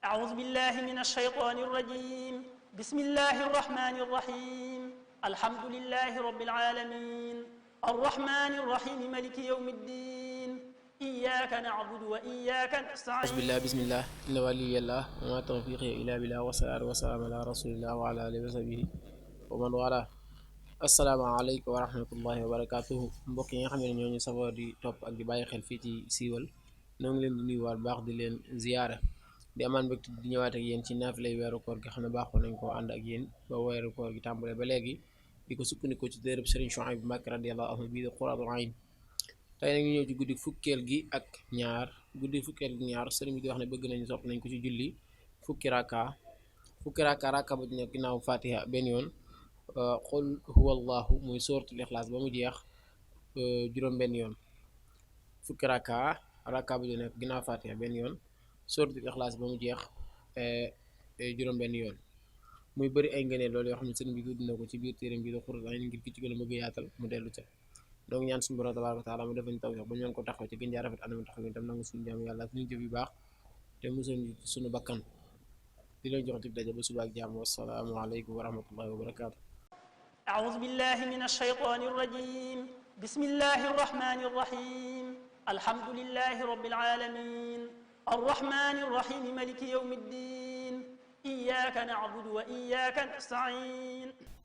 أعوذ بالله من الشيطان الرجيم بسم الله الرحمن الرحيم الحمد لله رب العالمين الرحمن الرحيم ملك يوم الدين إياك نعبد وإياك أعوذ نستعين بالله بسم الله إن ولي الله وما توفيقي إلا بالله والصلاة والسلام على رسول الله وعلى آله وصحبه ومن والاه. asalaamaaleykum wa rahmatullahi wa barakaatuhu mbokk yi nga xam ne ñoo ñu safoo di topp ak di bàyyi xel fii ci siiwal ñoo ngi leen di nuyuwaat baax di leen ziyaara di amaan mbégte di ñëwaat ak yéen ci naafilay weeru koor gi xam ne baaxoo nañ koo ànd ak yéen ba weeru koor gi tàmbale ba léegi di ko sukkandikoo ci téereb Sëriñ Suhaybu Mbàkke radiyallahu anhu bii di Qurratul Ayn. tey nag ñu ñëw ci guddi fukkeel gi ak ñaar sëriñ bi di wax ne bëgg nañu sopp nañ ko ci julli fukki raka bu ci nekk ginnaaw fatiha benn yoon, qul huwa allahu muy sóoratul ixlaas ba mu jeex juróom benn yoon. fukki raka bu ci nekk ginnaaw fatiha benn yoon, sóoratul ixlaas ba mu jeex juróom benn yoon. muy bëri ay ngëneel loolu yoo xam ne sëriñ bi tudd na ko ci biir téeram bi di Qurratul Ayn ngir ki ci gën a bëgg yaatal mu dellu ca. donc ñaan suñu borom tabaaraka wa taala mu defañ tawfiq ba ñu mën ko taxaw ci gën jaa rafet anam taxaw itam nangu suñu jaamu yàlla suñu jëf yu baax te musal ñu suñu bakkan. di leen jox dig daje ba suba ak jàmm. wassalaamu aleykum wa rahmatullahi wa barakaatu. أعوذ بالله من الشيطان الرجيم بسم الله الرحمن الرحيم الحمد لله رب العالمين الرحمن الرحيم ملك يوم الدين إياك نعبد وإياك نستعين